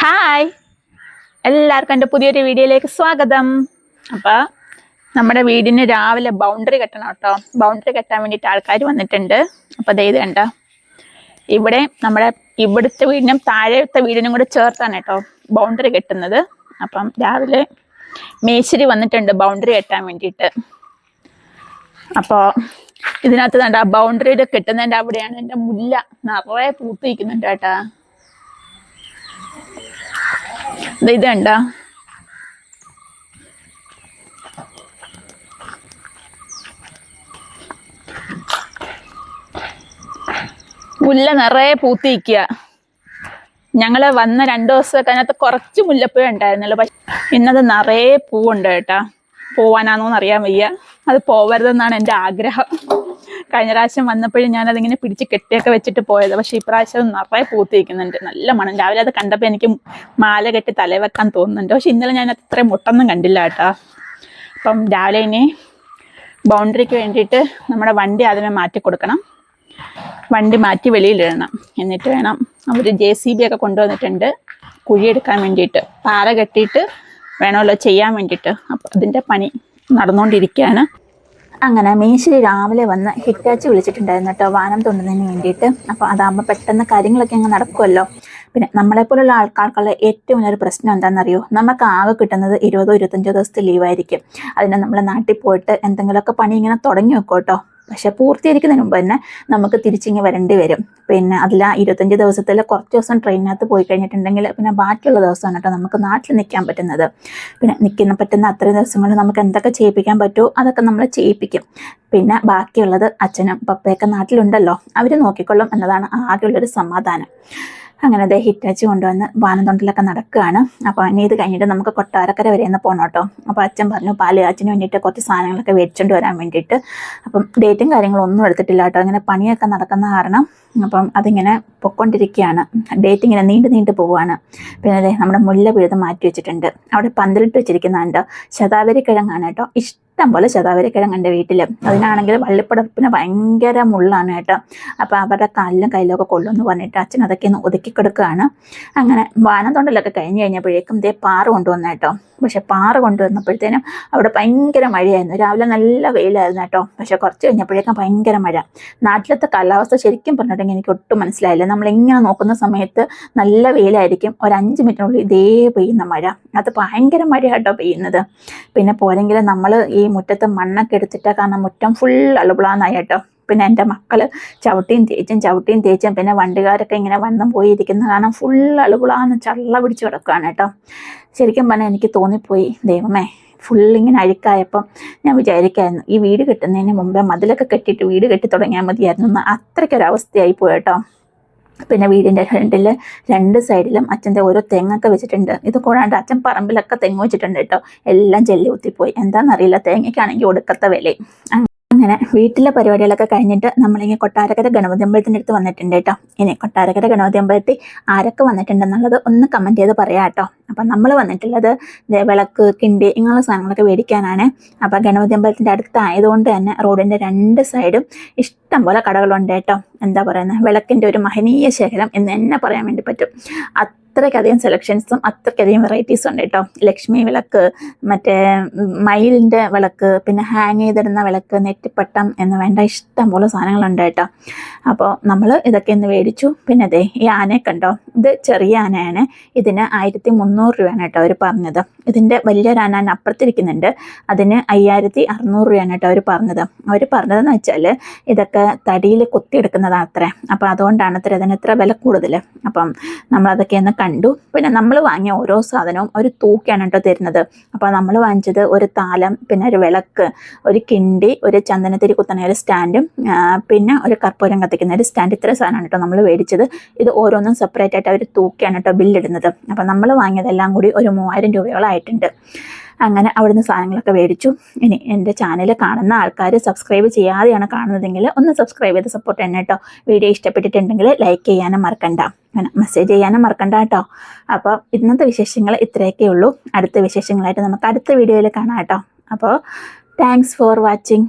Hi, എല്ലാവർക്കും എൻ്റെ പുതിയൊരു വീഡിയോയിലേക്ക് സ്വാഗതം. അപ്പോൾ നമ്മുടെ വീടിന് രാവിലെ ബൗണ്ടറി കെട്ടണം കേട്ടോ. ബൗണ്ടറി കെട്ടാൻ വേണ്ടിയിട്ട് ആൾക്കാർ വന്നിട്ടുണ്ട്. അപ്പോൾ ദേ ഇത് കണ്ടോ, ഇവിടെ നമ്മുടെ ഇവിടുത്തെ വീടിനും താഴത്തെ വീടിനും കൂടെ ചേർത്താണ് കേട്ടോ ബൗണ്ടറി കെട്ടുന്നത്. അപ്പം രാവിലെ മേശിരി വന്നിട്ടുണ്ട് ബൗണ്ടറി കെട്ടാൻ വേണ്ടിയിട്ട്. അപ്പോൾ ഇതിനകത്ത് കണ്ട ബൗണ്ടറിയുടെ കെട്ടുന്നതിൻ്റെ അവിടെയാണ് എൻ്റെ മുല്ല നിറയെ പൂത്തിരിക്കുന്നുണ്ട് കേട്ടാ. ഇത് കണ്ട, മുല്ല നിറയെ പൂത്തിരിക്കുക. ഞങ്ങള് വന്ന 2 ദിവസമൊക്കെ അതിനകത്ത് കുറച്ച് മുല്ലപ്പൂ ഉണ്ടായിരുന്നല്ലോ, പക്ഷെ ഇന്നത് നിറയെ പൂവുണ്ട് കേട്ടാ. പോവാനാണോന്ന് അറിയാൻ വയ്യ, അത് പോവരുതെന്നാണ് എൻ്റെ ആഗ്രഹം. കഴിഞ്ഞ പ്രാവശ്യം വന്നപ്പോഴും ഞാനതിങ്ങനെ പിടിച്ച് കെട്ടിയൊക്കെ വെച്ചിട്ട് പോയത്, പക്ഷെ ഇപ്രാവശ്യം നിറയെ പൂത്തിരിക്കുന്നുണ്ട്. നല്ല മണം. രാവിലെ അത് കണ്ടപ്പോൾ എനിക്ക് മാല കെട്ടി തലവെക്കാൻ തോന്നുന്നുണ്ട്, പക്ഷെ ഇന്നലെ ഞാൻ അത്രയും മുട്ടൊന്നും കണ്ടില്ല കേട്ടോ. അപ്പം രാവിലെ ഇനി ബൗണ്ടറിക്ക് വേണ്ടിയിട്ട് നമ്മുടെ വണ്ടി ആദ്യമേ മാറ്റി കൊടുക്കണം. വണ്ടി മാറ്റി വെളിയിലിടണം. എന്നിട്ട് വേണം, അവർ JCB ഒക്കെ കൊണ്ടുവന്നിട്ടുണ്ട് കുഴിയെടുക്കാൻ വേണ്ടിയിട്ട്, പാറ കെട്ടിയിട്ട് വേണമല്ലോ ചെയ്യാൻ വേണ്ടിയിട്ട്. അപ്പം അതിൻ്റെ പണി നടന്നുകൊണ്ടിരിക്കുകയാണ്. അങ്ങനെ മേശിരി രാവിലെ വന്ന് ഹിറ്റാച്ചി വിളിച്ചിട്ടുണ്ടായിരുന്നു കേട്ടോ, വാനം തോണ്ടുന്നതിന് വേണ്ടിയിട്ട്. അപ്പോൾ അതാകുമ്പോൾ പെട്ടെന്ന് കാര്യങ്ങളൊക്കെ അങ്ങ് നടക്കുമല്ലോ. പിന്നെ നമ്മളെപ്പോലുള്ള ആൾക്കാർക്കുള്ള ഏറ്റവും വലിയൊരു പ്രശ്നം എന്താണെന്നറിയോ, നമുക്ക് ആകെ കിട്ടുന്നത് 20-25 ദിവസത്തെ ലീവായിരിക്കും. അതിന് നമ്മൾ നാട്ടിൽ പോയിട്ട് എന്തെങ്കിലുമൊക്കെ പണി ഇങ്ങനെ തുടങ്ങി വെക്കും കേട്ടോ. പക്ഷെ പൂർത്തീകരിക്കുന്നതിന് മുമ്പ് തന്നെ നമുക്ക് തിരിച്ചിങ്ങ് വരേണ്ടി വരും. പിന്നെ അതിൽ 25 ദിവസത്തിൽ കുറച്ച് ദിവസം ട്രെയിനിനകത്ത് പോയി കഴിഞ്ഞിട്ടുണ്ടെങ്കിൽ പിന്നെ ബാക്കിയുള്ള ദിവസമാണ് കേട്ടോ നമുക്ക് നാട്ടിൽ നിൽക്കാൻ പറ്റുന്നത്. പിന്നെ പറ്റുന്ന അത്രയും ദിവസങ്ങളിൽ നമുക്ക് എന്തൊക്കെ ചെയ്യിപ്പിക്കാൻ പറ്റുമോ അതൊക്കെ നമ്മൾ ചെയ്യിപ്പിക്കും. പിന്നെ ബാക്കിയുള്ളത് അച്ഛനും പപ്പയൊക്കെ നാട്ടിലുണ്ടല്ലോ, അവർ നോക്കിക്കൊള്ളും എന്നതാണ് ആകെയുള്ളൊരു സമാധാനം. അങ്ങനെ അതേ ഹിറ്റാച്ചി കൊണ്ടുവന്ന് വാനത്തൊണ്ടിലൊക്കെ നടക്കുകയാണ്. അപ്പോൾ ഇനി ഇത് കഴിഞ്ഞിട്ട് നമുക്ക് കൊട്ടാരക്കര വരെ ഒന്ന് പോകണം കേട്ടോ. അപ്പോൾ അച്ഛൻ പറഞ്ഞു പാലുകാച്ചിന് വേണ്ടിയിട്ട് കുറച്ച് സാധനങ്ങളൊക്കെ മേടിച്ചുകൊണ്ട് വരാൻ വേണ്ടിയിട്ട്. അപ്പം ഡേറ്റും കാര്യങ്ങളൊന്നും എടുത്തിട്ടില്ല കേട്ടോ, ഇങ്ങനെ പണിയൊക്കെ നടക്കുന്ന കാരണം. അപ്പം അതിങ്ങനെ പൊയ്ക്കൊണ്ടിരിക്കുകയാണ്, ഡേറ്റ് ഇങ്ങനെ നീണ്ടു പോവുകയാണ്. പിന്നെ അതെ നമ്മുടെ മുല്ല പിഴുത് മാറ്റി വെച്ചിട്ടുണ്ട്. അവിടെ പന്തലിട്ട് വെച്ചിരിക്കുന്നുണ്ട് ശതാവരി കിഴങ്ങാണ് കേട്ടോ. ഇഷ്ടം പോലെ ശതാവരി കിഴങ്ങ് എൻ്റെ വീട്ടിൽ. അതിനാണെങ്കിൽ വള്ളിപ്പടർപ്പിന് ഭയങ്കര മുള്ളാണ് കേട്ടോ. അപ്പോൾ അവരുടെ കാലിലും കയ്യിലൊക്കെ കൊള്ളുമെന്ന് പറഞ്ഞിട്ട് അച്ഛൻ അതൊക്കെ ഒന്ന് ഒതുക്കി കൊടുക്കുകയാണ്. അങ്ങനെ വാനത്തൊണ്ടിലൊക്കെ കഴിഞ്ഞ് കഴിഞ്ഞപ്പോഴേക്കും ദേ പാറ കൊണ്ടുവന്ന കേട്ടോ. പക്ഷെ പാറ കൊണ്ടുവന്നപ്പോഴത്തേനും അവിടെ ഭയങ്കര മഴയായിരുന്നു. രാവിലെ നല്ല വെയിലായിരുന്നു കേട്ടോ, പക്ഷെ കുറച്ച് കഴിഞ്ഞപ്പോഴേക്കും ഭയങ്കര മഴ. നാട്ടിലത്തെ കാലാവസ്ഥ ശരിക്കും പറഞ്ഞിട്ടുണ്ടെങ്കിൽ എനിക്ക് ഒട്ടും മനസ്സിലായില്ല. നമ്മളിങ്ങനെ നോക്കുന്ന സമയത്ത് നല്ല വെയിലായിരിക്കും, ഒരു 5 മിനിറ്റിനുള്ളിൽ ഇതേ പെയ്യുന്ന മഴ. അത് ഭയങ്കര മഴയാട്ടോ പെയ്യുന്നത്. പിന്നെ പോരെങ്കിലും നമ്മൾ ഈ മുറ്റത്ത് മണ്ണൊക്കെ എടുത്തിട്ടാണ്, കാരണം മുറ്റം ഫുൾ അളുപിളാന്നായി കേട്ടോ. പിന്നെ എൻ്റെ മക്കൾ ചവിട്ടിയും തേച്ചും പിന്നെ വണ്ടികാരൊക്കെ ഇങ്ങനെ വന്നും പോയിരിക്കുന്ന കാരണം ഫുൾ അളുപിളാന്ന് ചള്ള പിടിച്ച് കിടക്കുകയാണ് കേട്ടോ. ശരിക്കും പറഞ്ഞാൽ എനിക്ക് തോന്നിപ്പോയി, ദൈവമേ ഫുള്ളിങ്ങനെ അഴുക്കായപ്പം ഞാൻ വിചാരിക്കായിരുന്നു ഈ വീട് കെട്ടുന്നതിന് മുമ്പേ മതിലൊക്കെ കെട്ടിയിട്ട് വീട് കെട്ടി തുടങ്ങിയാൽ മതിയായിരുന്നു എന്ന്. അത്രയ്ക്കൊരവസ്ഥയായി പോയിട്ടോ. പിന്നെ വീടിൻ്റെ ഫ്രണ്ടിൽ 2 സൈഡിലും അച്ഛൻ്റെ ഓരോ തെങ്ങൊക്കെ വെച്ചിട്ടുണ്ട്. ഇത് കൂടാണ്ട് അച്ഛൻ പറമ്പിലൊക്കെ തെങ്ങ് വെച്ചിട്ടുണ്ട് കേട്ടോ. എല്ലാം ചെല്ലി കുത്തിപ്പോയി, എന്താണെന്നറിയില്ല. തേങ്ങയ്ക്കാണെങ്കിൽ ഒടുക്കത്തെ വില. അങ്ങനെ വീട്ടിലെ പരിപാടികളൊക്കെ കഴിഞ്ഞിട്ട് നമ്മളിങ്ങനെ കൊട്ടാരക്കര ഗണപതി അമ്പലത്തിൻ്റെ അടുത്ത് വന്നിട്ടുണ്ട് കേട്ടോ. ഇനി കൊട്ടാരക്കര ഗണപതി അമ്പലത്തിൽ ആരൊക്കെ വന്നിട്ടുണ്ടെന്നുള്ളത് ഒന്ന് കമൻറ്റ് ചെയ്ത് പറയാം കേട്ടോ. അപ്പം നമ്മൾ വന്നിട്ടുള്ളത് വിളക്ക്, കിണ്ടി ഇങ്ങനെയുള്ള സാധനങ്ങളൊക്കെ മേടിക്കാനാണ്. അപ്പോൾ ഗണപതി അമ്പലത്തിൻ്റെ അടുത്തായതുകൊണ്ട് തന്നെ റോഡിൻ്റെ 2 സൈഡും ഇഷ്ടം പോലെ കടകളുണ്ട് കേട്ടോ. എന്താ പറയുന്നത്, വിളക്കിൻ്റെ ഒരു മഹനീയ ശേഖരം എന്ന് തന്നെ പറയാൻ വേണ്ടി പറ്റും. അത്രയ്ക്കധികം സെലക്ഷൻസും അത്രയ്ക്കധികം വെറൈറ്റീസും ഉണ്ട് കേട്ടോ. ലക്ഷ്മി വിളക്ക്, മറ്റേ മയിലിൻ്റെ വിളക്ക്, പിന്നെ ഹാങ് ചെയ്തിടുന്ന വിളക്ക്, നെറ്റിപ്പട്ടം എന്ന് വേണ്ട ഇഷ്ടം പോലെ സാധനങ്ങളുണ്ട് കേട്ടോ. അപ്പോൾ നമ്മൾ ഇതൊക്കെ ഒന്ന് മേടിച്ചു. പിന്നെ അതെ ഈ ആനയെ കണ്ടോ, ഇത് ചെറിയ ആനയാണ്. ഇതിന് 1300 രൂപയാണ് കേട്ടോ അവർ പറഞ്ഞത്. ഇതിൻ്റെ വലിയൊരു ആന അപ്പുറത്തിരിക്കുന്നുണ്ട്, അതിന് 5600 രൂപയാണ് കേട്ടോ അവർ പറഞ്ഞത്. അവർ പറഞ്ഞതെന്ന് വെച്ചാൽ ഇതൊക്കെ തടിയിൽ കൊത്തിയെടുക്കുന്നതാണ് അത്രേ. അപ്പോൾ അതുകൊണ്ടാണ് അതിന് ഇത്ര വില കൂടുതൽ. അപ്പം നമ്മളതൊക്കെ ഒന്ന് കണ്ടു. പിന്നെ നമ്മൾ വാങ്ങിയ ഓരോ സാധനവും ഒരു തൂക്കിയാണ് കേട്ടോ തരുന്നത്. അപ്പോൾ നമ്മൾ വാങ്ങിച്ചത് ഒരു താലം, പിന്നെ ഒരു വിളക്ക്, ഒരു കിണ്ടി, ഒരു ചന്ദനത്തിരി കുത്തണ ഒരു സ്റ്റാൻഡും, പിന്നെ ഒരു കർപ്പൂരം കത്തിക്കുന്ന ഒരു സ്റ്റാൻഡ്. ഇത്ര സാധനമാണ് കേട്ടോ നമ്മൾ മേടിച്ചത്. ഇത് ഓരോന്നും സെപ്പറേറ്റ് ആയിട്ട് അവർ തൂക്കിയാണ് കേട്ടോ ബില്ലിടുന്നത്. അപ്പോൾ നമ്മൾ വാങ്ങിയതെല്ലാം കൂടി ഒരു 3000 രൂപയോളം ആയിട്ടുണ്ട്. അങ്ങനെ അവിടുന്ന് സാധനങ്ങളൊക്കെ മേടിച്ചു. ഇനി എൻ്റെ ചാനൽ കാണുന്ന ആൾക്കാർ സബ്സ്ക്രൈബ് ചെയ്യാതെയാണ് കാണുന്നതെങ്കിൽ ഒന്ന് സബ്സ്ക്രൈബ് ചെയ്ത് സപ്പോർട്ട് തന്നെ കേട്ടോ. വീഡിയോ ഇഷ്ടപ്പെട്ടിട്ടുണ്ടെങ്കിൽ ലൈക്ക് ചെയ്യാനും മറക്കണ്ട, അങ്ങനെ മെസ്സേജ് ചെയ്യാനും മറക്കണ്ട കേട്ടോ. അപ്പോൾ ഇന്നത്തെ വിശേഷങ്ങൾ ഇത്രയൊക്കെ ഉള്ളൂ. അടുത്ത വിശേഷങ്ങളായിട്ട് നമുക്ക് അടുത്ത വീഡിയോയിൽ കാണാം കേട്ടോ. അപ്പോൾ താങ്ക്സ് ഫോർ വാച്ചിങ്.